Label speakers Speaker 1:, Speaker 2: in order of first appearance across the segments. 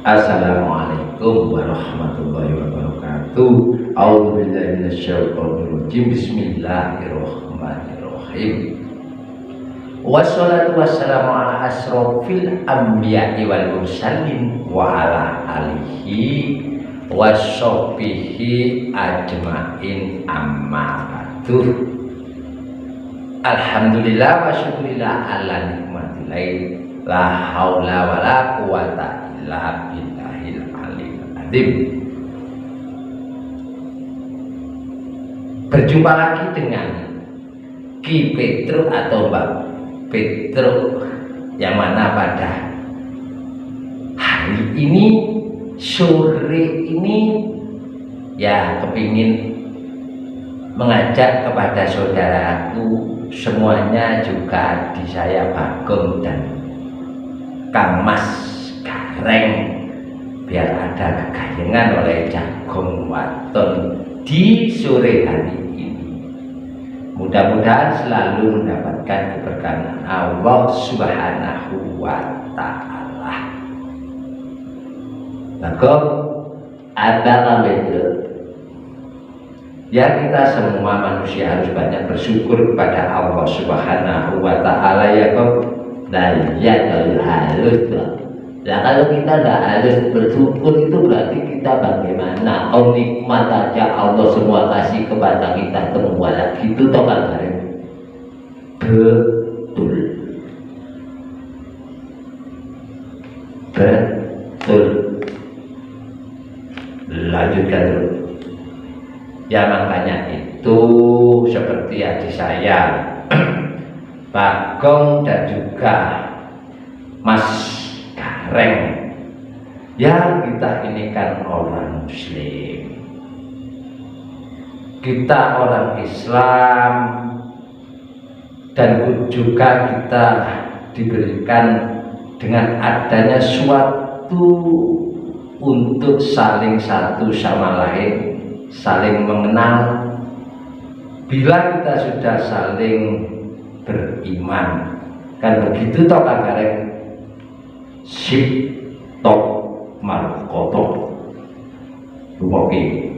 Speaker 1: Assalamualaikum warahmatullahi wabarakatuh. A'udzubillahi minasyaitonirrajim. Bismillahirrahmanirrahim. Wassalatu wassalamu ala asrofil anbiya'i wal mursalin wa ala alihi wassobihi ajmain amma ba'du. Alhamdulillah wa syukurillah ala nikmatillah. La haula wa la quwata illa billahil aliyil azim. Berjumpa lagi dengan Ki Petro atau Mbak Petro, yang mana pada hari ini, sore ini, ya kepingin mengajak kepada saudaraku semuanya, juga di saya Bagong dan Kang Mas Gareng, biar ada kegayengan oleh jagung waton di sore hari ini. Mudah-mudahan selalu mendapatkan keberkahan Allah Subhanahu wa Ta'ala. Bagong, ada itu. Ya, kita semua manusia harus banyak bersyukur kepada Allah Subhanahu wa Ta'ala, ya kok. Dan ya kalau halus lah. Nah, kalau kita tidak harus bersyukur, itu berarti kita bagaimana? Oh, nikmat aja Allah semua kasih kepada kita semua lagi, itu toh kan? Betul. Betul. Lanjutkan dulu. Ya, makanya itu seperti adik saya Bagong dan juga Mas Gareng, ya kita ini kan orang Muslim, kita orang Islam, dan juga kita diberikan dengan adanya suatu untuk saling satu sama lain, saling mengenal. Bila kita sudah saling beriman, kan begitu toh Kang Gareng? Sip tok markoto. Rumoki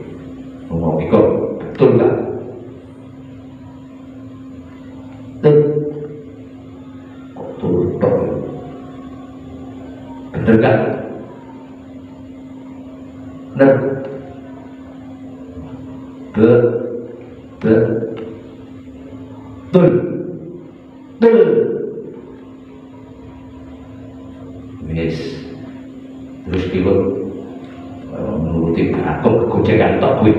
Speaker 1: kok betul nggak? Betul tok. Betul nggak? Benar. Betul. Yes. Terus kita menuruti aku kegojekan tok kuwi.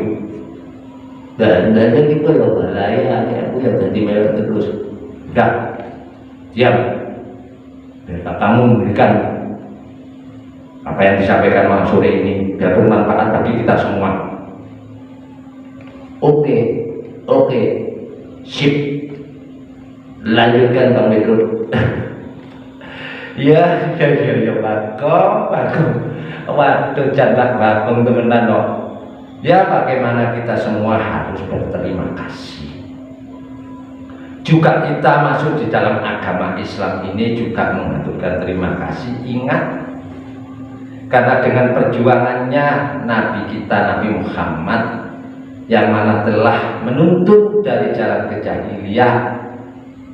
Speaker 1: Dan kita loh balaya, aku yang jadi merah terus. Udah, siap. Biar kamu memberikan apa yang disampaikan malam sore ini, biar bermanfaat bagi kita semua. Oke, sip. Lanjutkan Bang Petro. Ya Bagong. Waduh, jangan Bagong temenan no. Ya, bagaimana kita semua harus berterima kasih. Juga kita masuk di dalam agama Islam ini juga mengaturkan terima kasih. Ingat, karena dengan perjuangannya Nabi kita, Nabi Muhammad, yang mana telah menuntut dari jalan kejahiliyah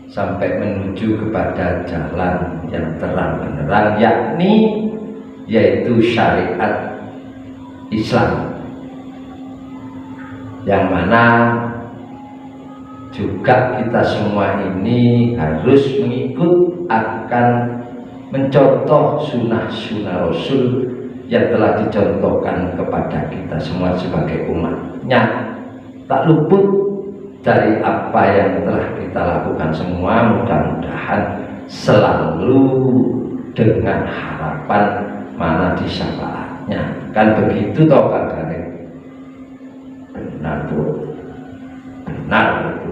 Speaker 1: sampai menuju kepada jalan yang terang benderang, yakni yaitu syariat Islam, yang mana juga kita semua ini harus mengikut akan mencontoh sunnah-sunnah Rasul yang telah dicontohkan kepada kita semua sebagai umatnya. Tak luput dari apa yang telah kita lakukan semua, mudah-mudahan selalu dengan harapan mana di syafaatnya. Kan begitu toh Kang Gareng? Benar tuh, benar itu.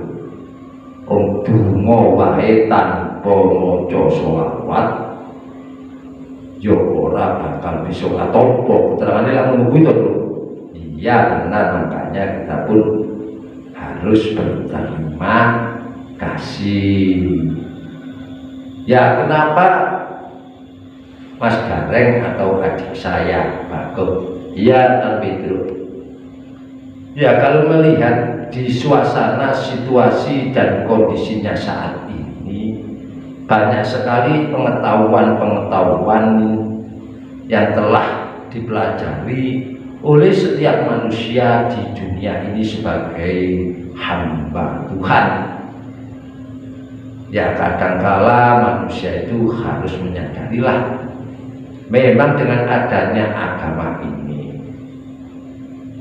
Speaker 1: Om donga wae tanpa maca sholawat, yo ora bakal bisa atopo. Keterangane lak ngono kuwi to. Iya benar, makanya kita pun harus berterima kasih. Ya, kenapa Mas Gareng atau adik saya Bagong. Iya Tan Pedro. Ya kalau melihat di suasana, situasi dan kondisinya saat ini, banyak sekali pengetahuan-pengetahuan yang telah dipelajari oleh setiap manusia di dunia ini sebagai hamba Tuhan. Ya kadangkala manusia itu harus menyadarilah memang dengan adanya agama ini,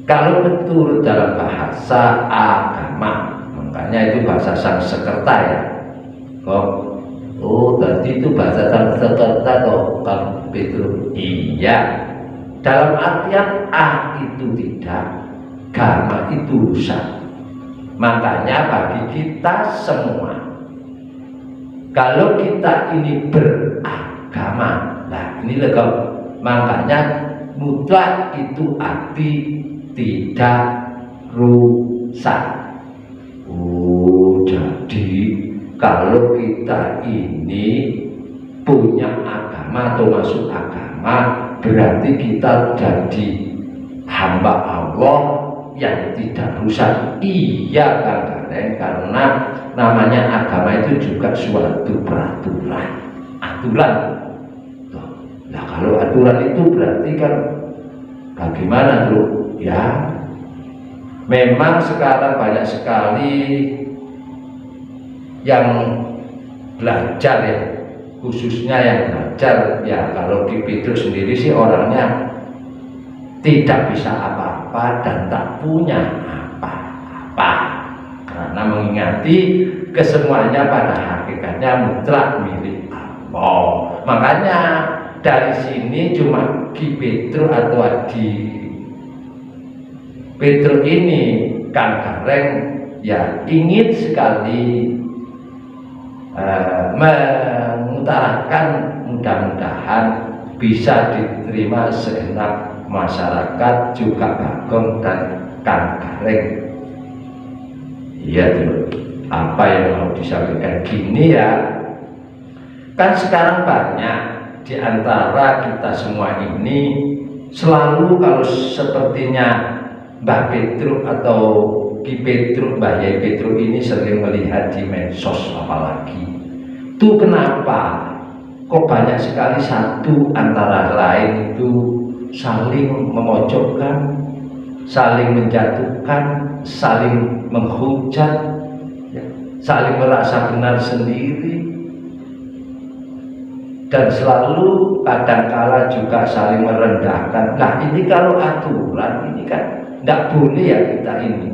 Speaker 1: kalau betul dalam bahasa agama, makanya itu bahasa Sanskerta ya. Oh tadi itu bahasa Sanskerta toh Kang Pedro. Iya, dalam artian itu tidak, agama itu rusak. Makanya bagi kita semua, kalau kita ini beragama, nah ini legam, makanya mutlak itu arti tidak rusak. Oh jadi kalau kita ini punya agama atau masuk agama, berarti kita jadi hamba Allah yang tidak rusak. Iya Kang Gareng, karena namanya agama itu juga suatu peraturan. Nah kalau aturan itu berarti kan bagaimana tuh? Ya memang sekarang banyak sekali yang belajar ya, khususnya yang belajar ya. Kalau di Petrus sendiri sih orangnya tidak bisa apa-apa dan tak punya apa-apa, karena mengingati kesemuanya pada hakikatnya mutlak milik Allah. Makanya dari sini cuma Ki Petrus atau Adi Petrus ini Kang Gareng ya ingin sekali mengutarakan, mudah-mudahan bisa diterima segenap masyarakat, juga Bagong dan Kang Gareng. Iya tuh, apa yang mau disampaikan gini ya, kan sekarang banyak di antara kita semua ini selalu kalau sepertinya Mbah Petrus atau Ki Petrus, Mbah Yai Petrus ini sering melihat di medsos apalagi. Itu kenapa kok banyak sekali satu antara lain itu saling memojokkan, saling menjatuhkan, saling menghujat, ya, saling merasa benar sendiri, dan selalu kadangkala juga saling merendahkan. Nah ini kalau aturan ini kan tidak boleh ya kita ini.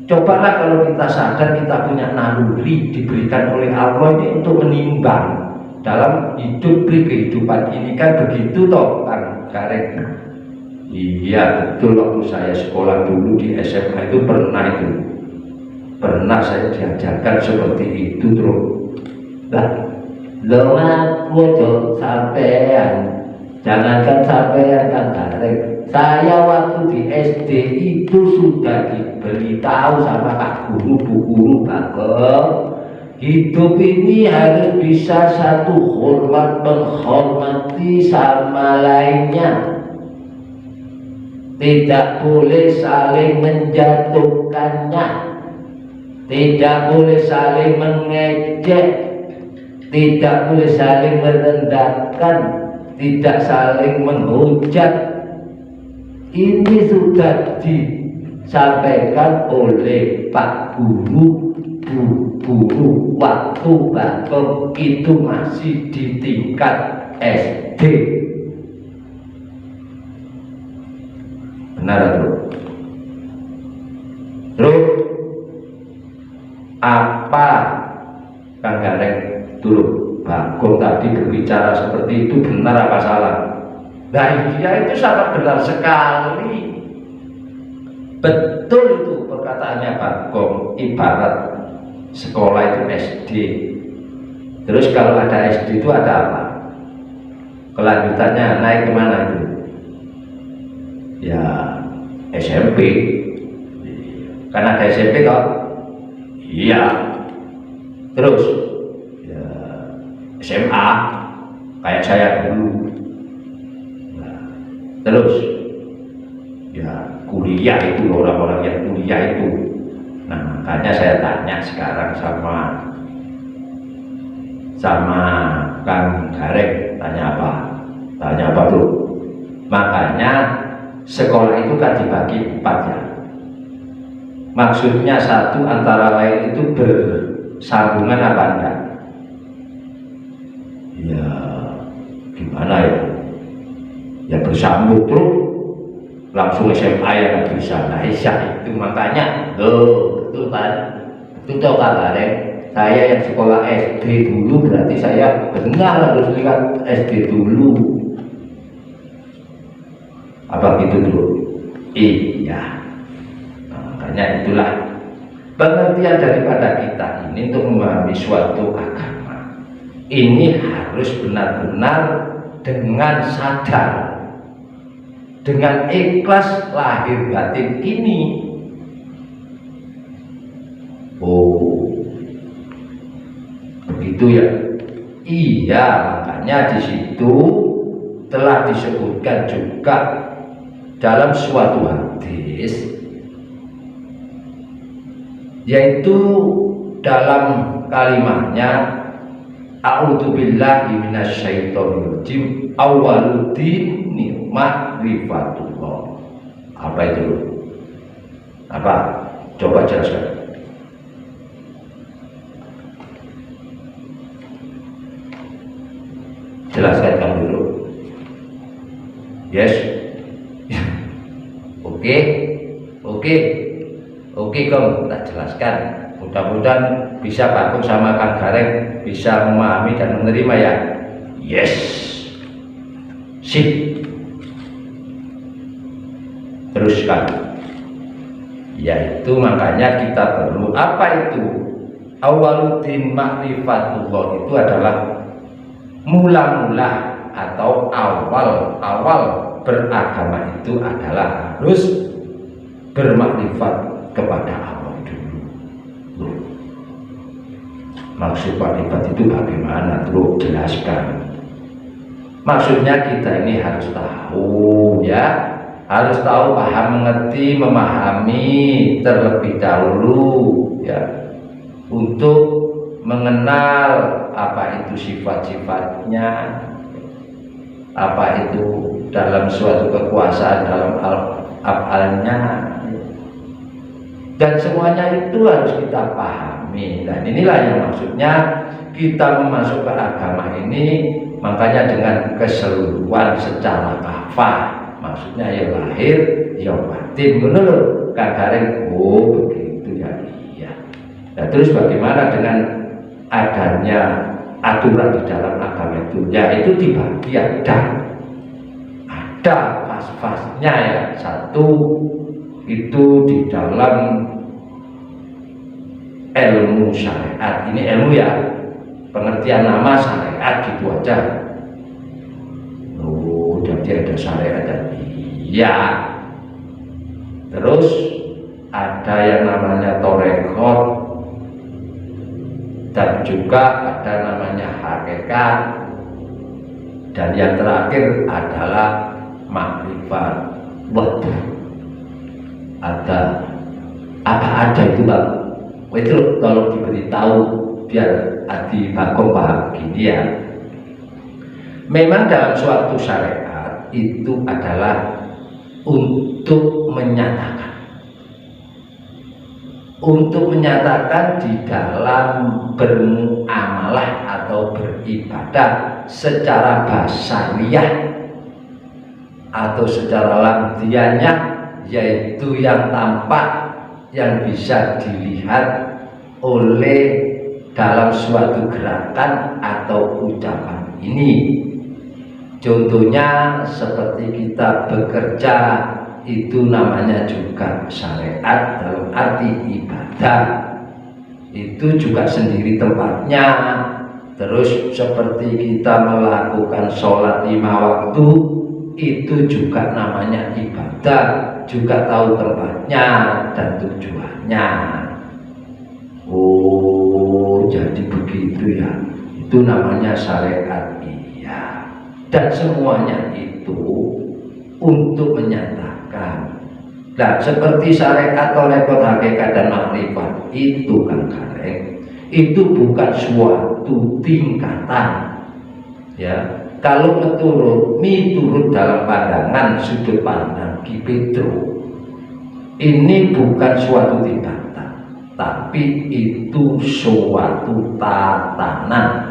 Speaker 1: Cobalah kalau kita sadar kita punya naluri diberikan oleh Allah ini untuk menimbang dalam hidup kehidupan ini, kan begitu toh Kang Gareng. Iya betul, waktu saya sekolah dulu di SMA itu pernah saya diajarkan seperti itu terus. Nah, aku sampean, jangankan sampean Kang Gareng, saya waktu di SD itu sudah diberitahu sama Pak Guru, Bu Guru Bagong, hidup ini harus bisa satu hormat menghormati sama lainnya, tidak boleh saling menjatuhkannya, tidak boleh saling mengejek, tidak boleh saling merendahkan, tidak saling menghujat. Ini sudah disampaikan oleh Pak Guru, Bu Guru waktu Bagong itu masih di tingkat SD. Benar bro? Terus apa Kang Gareng dulu Bagong tadi berbicara seperti itu benar apa salah? Nah dia itu sangat benar sekali, betul itu perkataannya Bagong. Ibarat sekolah itu SD, terus kalau ada SD itu ada apa? Kelanjutannya naik kemana itu? Ya SMP, karena ada SMP kok. Iya. Terus ya, SMA, kayak saya dulu. Nah, terus ya kuliah itu, orang-orang yang kuliah itu. Nah, makanya saya tanya sekarang sama Kang Gareng, tanya apa tuh? Makanya sekolah itu kan dibagi 4 ya. Maksudnya satu antara lain itu bersambungan apa enggak? Ya gimana ya? Ya bersambung terus langsung SMA ya nggak bisa. Nah itu makanya betul kan? Itu tahu Kang Gareng, saya yang sekolah SD dulu berarti saya benar harus lihat SD dulu. Apa gitu dulu? Iya. Nah, makanya itulah pengertian daripada kita ini untuk memahami suatu agama. Ini harus benar-benar dengan sadar, dengan ikhlas lahir batin ini. Oh, begitu ya? Iya, makanya di situ telah disebutkan juga dalam suatu hadis, yaitu dalam kalimatnya a'udzubillahi minasyaitonirrajim awwaluddin ma'rifatullah. Apa itu? Apa? Coba jelaskan. Jelaskan kamu dulu. Yes. Oke, kamu tak jelaskan. Mudah-mudahan bisa Pak sama Kang Gareng bisa memahami dan menerima ya. Yes. Sip. Teruskan. Yaitu makanya kita perlu apa itu? Awaluddin ma'rifatullah itu adalah mula-mula atau awal beragama itu adalah harus bermakrifat kepada Allah dulu. Maksud makrifat itu bagaimana? Tuh jelaskan. Maksudnya kita ini harus tahu ya, harus tahu, paham, mengerti, memahami terlebih dahulu ya, untuk mengenal apa itu sifat-sifatnya, apa itu dalam suatu kekuasaan, dalam afalnya, dan semuanya itu harus kita pahami. Dan inilah yang maksudnya kita memasuk ke agama ini, makanya dengan keseluruhan secara kafah, maksudnya ya lahir ya batin. Menurut Kang Gareng, oh begitu ya. Iya. Nah, terus bagaimana dengan adanya aturan di dalam agama itu? Ya itu dibagi ada fas-fasnya ya. Satu itu di dalam ilmu syariat. Ini ilmu ya, pengertian nama syariat gitu aja. Oh, jadi ada syariat dan iya. Terus ada yang namanya torekot, dan juga ada namanya hakikat, dan yang terakhir adalah makrifat. Waduh, ada apa aja itu Bang? Itu tolong diberitahu biar Adi Bagong paham gini ya. Memang dalam suatu syariat itu adalah untuk menyatakan di dalam bermuamalah atau beribadah secara basariah atau secara lamdiannya, yaitu yang tampak, yang bisa dilihat oleh dalam suatu gerakan atau ucapan ini. Contohnya seperti kita bekerja, itu namanya juga syariat dalam arti ibadah, itu juga sendiri tempatnya. Terus seperti kita melakukan sholat 5 waktu, itu juga namanya ibadah, juga tahu tempatnya dan tujuannya. Oh, jadi begitu ya, itu namanya syariat. Iya. dan semuanya itu untuk menyatakan. Nah, seperti syariat, tarekat, hakikat dan makrifat itu kan kareng, itu bukan suatu tingkatan. Ya, kalau miturut dalam pandangan sudut pandang Ki Petro, ini bukan suatu tingkatan, tapi itu suatu tatanan.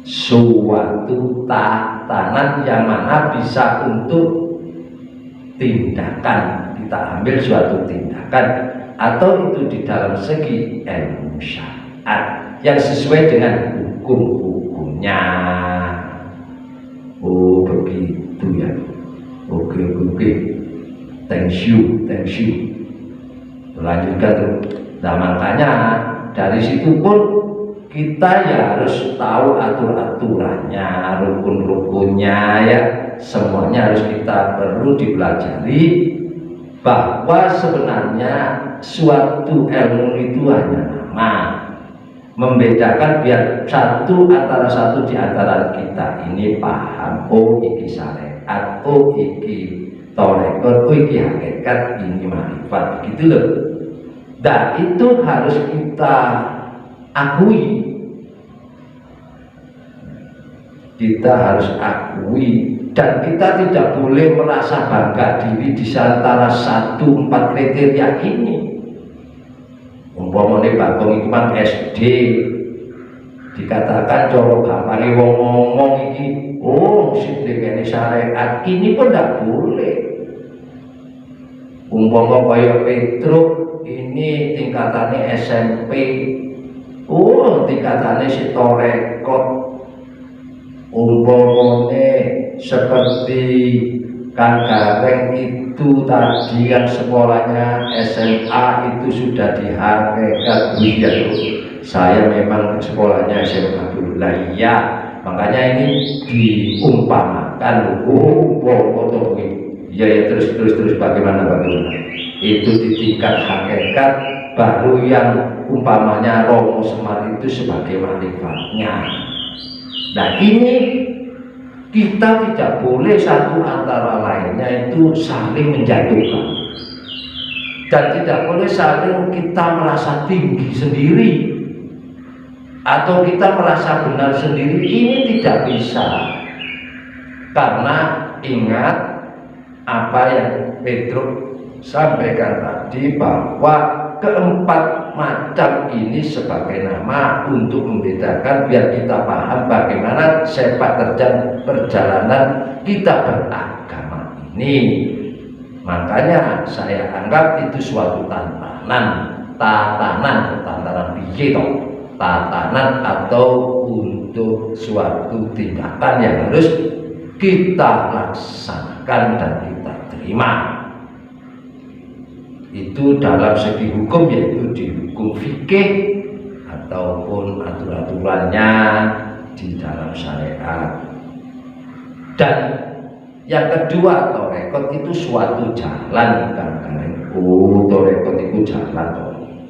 Speaker 1: Suatu tatanan yang mana bisa untuk tindakan, kita ambil suatu tindakan, atau itu di dalam segi ilmu syariat yang sesuai dengan hukum-hukumnya. Oh begitu ya. Oke. Thank you. Lanjutkan terus. Nah makanya dari situ pun kita ya harus tahu aturannya, rukun-rukunnya ya. Semuanya harus kita perlu dipelajari, bahwa sebenarnya suatu ilmu itu hanya nama, membedakan biar antara satu di antara kita ini paham, oh iki syariat, oh iki tarekat, oh iki hakikat, ini makrifat, begitu loh. Dan itu harus kita akui, dan kita tidak boleh merasa bangga diri di antara 1-4 kriteria ini. Umpamane Bagong iki mang SD, dikatakan coro gampangnya wong ngomong iki, oh sing dene syariat, ini pun tidak boleh. Umpama kaya Petro ini tingkatannya SMP, oh tingkatannya si tarekat. Umpamane seperti Kang Gareng itu tadi yang sekolahnya SMA itu sudah di hakikat, ya saya memang sekolahnya SMA dulu lah, iya makanya ini diumpamakan. Ya terus bagaimana itu di tingkat hakikat baru yang umpamanya Romo Semar itu sebagai makrifatnya. Nah ini kita tidak boleh satu antara lainnya itu saling menjatuhkan, dan tidak boleh saling kita merasa tinggi sendiri atau kita merasa benar sendiri. Ini tidak bisa, karena ingat apa yang Petro sampaikan tadi, bahwa keempat macam ini sebagai nama untuk membedakan, biar kita paham bagaimana sepak terjang perjalanan kita beragama ini. Makanya saya anggap itu suatu tatanan atau untuk suatu tindakan yang harus kita laksanakan dan kita terima. Itu dalam segi hukum, yaitu di hukum fikih ataupun aturan-aturannya di dalam syariat. Dan yang kedua, tarekat itu suatu jalan, kan? Oh, tarekat itu jalan.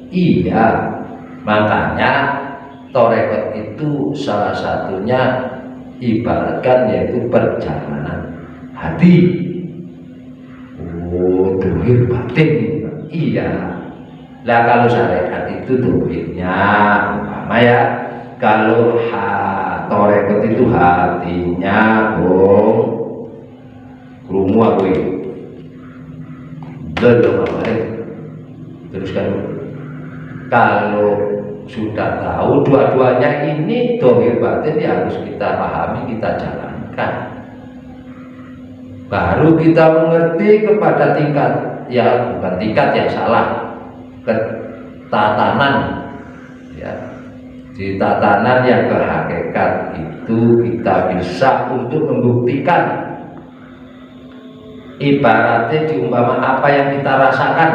Speaker 1: Iya, makanya tarekat itu salah satunya ibaratkan yaitu perjalanan hati. Oh, dohir batin. Iya. Lah kalau syariat itu dohirnya umpama ya, kalau tarekat itu hatinya krungu aku belum teruskan. Kalau sudah tahu dua-duanya ini dohir batin, ya harus kita pahami, kita jalankan, baru kita mengerti kepada tingkat, ya bukan tingkat yang salah, ketatanan ya. Di tatanan yang berhakikat itu kita bisa untuk membuktikan, ibaratnya diumpama apa yang kita rasakan,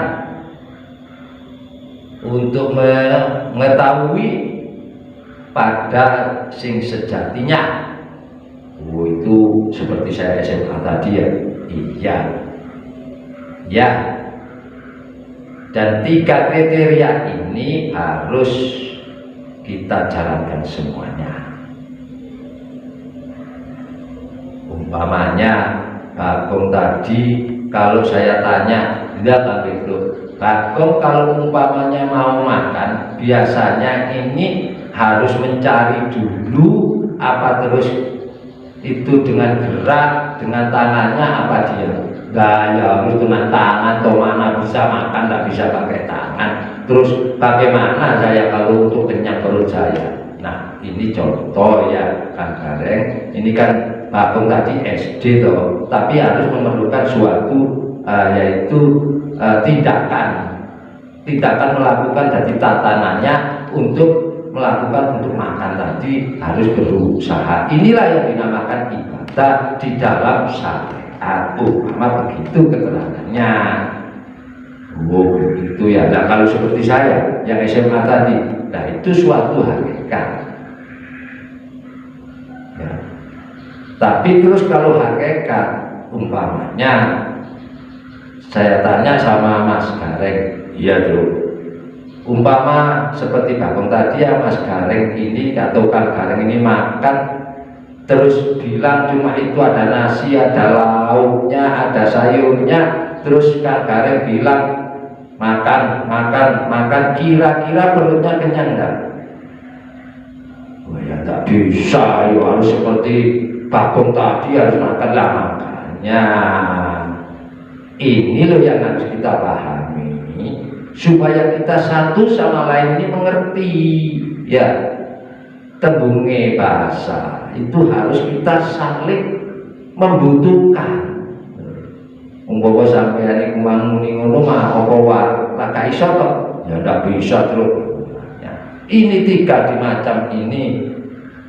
Speaker 1: untuk mengetahui pada sing sejatinya. Oh, itu seperti saya SMA tadi ya. Iya ya. Dan 3 kriteria ini harus kita jalankan semuanya. Umpamanya Bagong tadi, kalau saya tanya, tidak Bang Pedro, Bagong kalau umpamanya mau makan, biasanya ini harus mencari dulu apa terus itu dengan gerak, dengan tangannya apa dia? Ya harus dengan tangan, atau mana bisa makan, tidak bisa pakai tangan. Terus bagaimana saya kalau untuk kenyang perut saya? Nah ini contoh ya Kang Gareng, ini kan Bagong tadi SD toh, tapi harus memerlukan suatu yaitu tindakan melakukan dari tatanannya untuk melakukan untuk makan tadi harus berusaha. Inilah yang dinamakan ibadah di dalam syariat. Begitu keterangannya. Begitu ya. Nah kalau seperti saya yang SMA tadi, nah itu suatu hakikat. Ya. Tapi terus kalau hakikat, umpamanya saya tanya sama Mas Gareng, iya tuh. Umpama seperti Bagong tadi ya Mas Gareng ini atau Kang Gareng ini makan terus bilang cuma itu ada nasi, ada lauknya, ada sayurnya, terus Kang Gareng bilang makan, kira-kira perutnya kenyang enggak? Oh ya tak bisa, ya harus seperti Bagong tadi harus makan lah. Makanya ini loh yang harus kita pahami supaya kita satu sama lain ini mengerti ya. Tembunge bahasa itu harus kita saling membutuhkan. Umpama sampeyan iku muni ngono mah apa wae lak iso kok ya ndak bisa terus ya. Ini tiga macam ini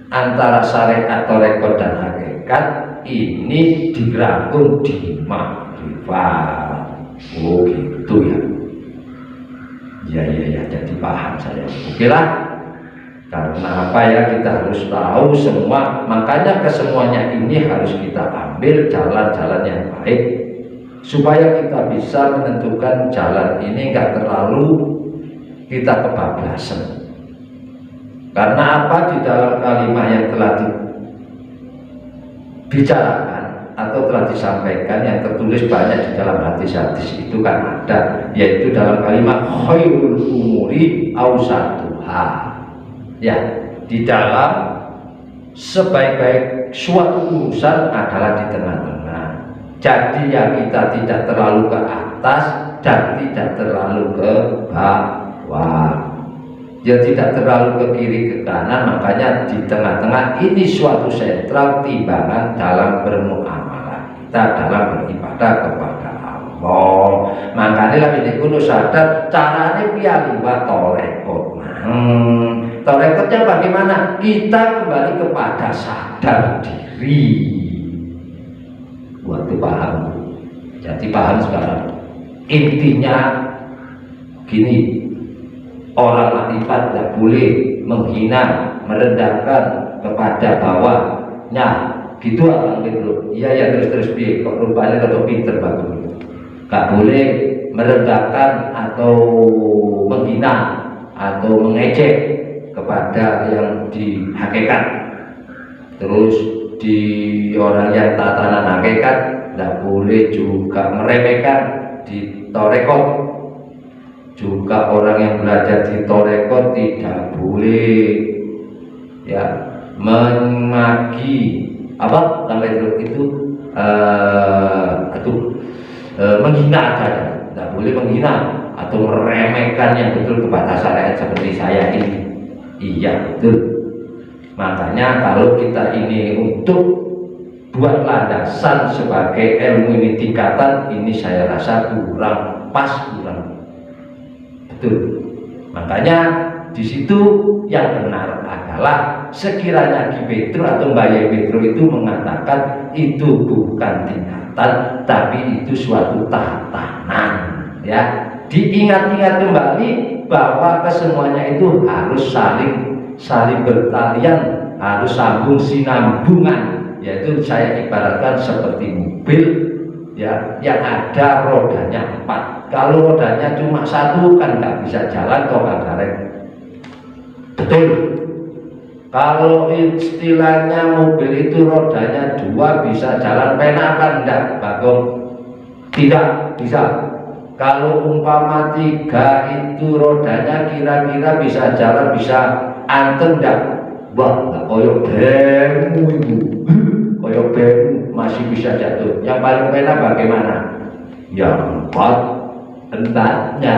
Speaker 1: antara syariat tarekat dan hakikat ini dirangkum di makrifat. Oh gitu ya. Ya, jadi paham saya. Oke lah. Karena apa ya, kita harus tahu semua, makanya kesemuanya ini harus kita ambil jalan-jalan yang baik supaya kita bisa menentukan jalan ini nggak terlalu kita kebablasan. Karena apa, di dalam kalimat yang telah dibicarakan atau telah disampaikan yang tertulis banyak di dalam hadis-hadis itu kan ada, yaitu dalam kalimat khairul umuri awsatuha. Ya, di dalam sebaik-baik suatu urusan adalah di tengah-tengah. Jadi ya kita tidak terlalu ke atas dan tidak terlalu ke bawah. Ya tidak terlalu ke kiri ke kanan, makanya di tengah-tengah ini suatu sentral timbangan dalam bermuamalah kita, dalam beribadah kepada Allah. Makanya lah ini kudu sadar caranya piye liwat torekot. Torekotnya bagaimana? Kita kembali kepada sadar diri. Waktu paham. Jadi paham sekarang. Intinya gini, orang makrifat tidak boleh menghina, merendahkan kepada bawahnya. Gitu Abang Pedro. Iya terus biar kok rupanya atau pinter bagus. Gak boleh merendahkan atau menghina atau mengejek kepada yang di hakikat. Terus di orang yang tatanan hakikat tidak boleh juga meremehkan di torekot. Juga orang yang belajar di torekot tidak boleh ya memaki apa sampai itu menghina saja, tidak boleh menghina atau meremehkan yang betul kepada syariat seperti saya ini. Iya betul. Makanya kalau kita ini untuk buat landasan sebagai ilmu ini tingkatan ini saya rasa kurang pas, kurang betul. Makanya di situ yang benar adalah sekiranya Ki Pedro atau Mbak Yai Pedro itu mengatakan itu bukan tingkatan tapi itu suatu tatanan ya. Diingat-ingat kembali bahwa kesemuanya itu harus saling bertalian, harus sambung sinambungan, yaitu saya ibaratkan seperti mobil ya yang ada rodanya 4. Kalau rodanya cuma 1 kan nggak bisa jalan, kok Kang Gareng. Betul. Kalau istilahnya mobil itu rodanya 2 bisa jalan pena apa enggak, Bagong? Tidak bisa. Kalau umpama 3 itu rodanya kira-kira bisa jalan, bisa anteng enggak? Wah, koyok bemu itu, koyok bemu masih bisa jatuh. Yang paling pena bagaimana? Ya 4 entaknya.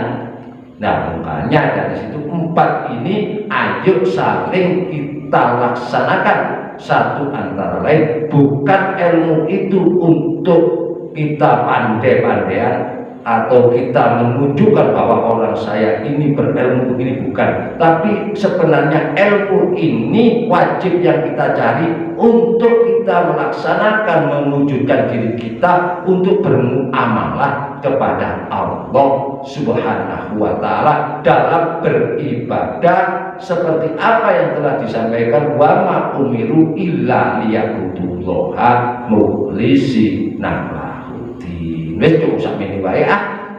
Speaker 1: Nah, makanya dari situ 4 ini ayo saling kita laksanakan satu antara lain. Bukan ilmu itu untuk kita pandai-pandaian atau kita menunjukkan bahwa orang saya ini berilmu begini, bukan. Tapi sebenarnya ilmu ini wajib yang kita cari untuk kita melaksanakan, mewujudkan diri kita untuk bermuamalah kepada Allah Subhanahu wa ta'ala dalam beribadah seperti apa yang telah disampaikan, wa ma umiru illa liya'budullaha mukhlishina lahud-din. Wis cukup sampe wae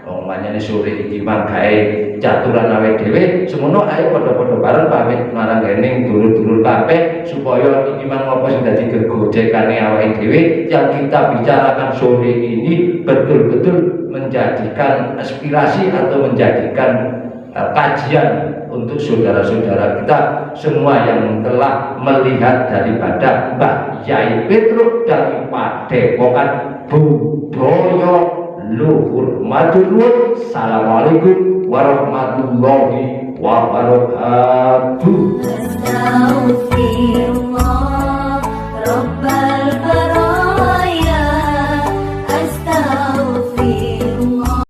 Speaker 1: omane sore iki manggae caturan awake dhewe semono ae padha-padha bareng pamit marang gening dulur-dulur kabeh supaya iki mang apa sing dadi gegojekane awake dhewe yang kita bicarakan sore ini betul-betul menjadikan aspirasi atau menjadikan kajian untuk saudara-saudara kita semua yang telah melihat daripada Mbah Yai Petruk dari Padepokan Budaya Luhur Matur. Assalamualaikum warahmatullahi wabarakatuh.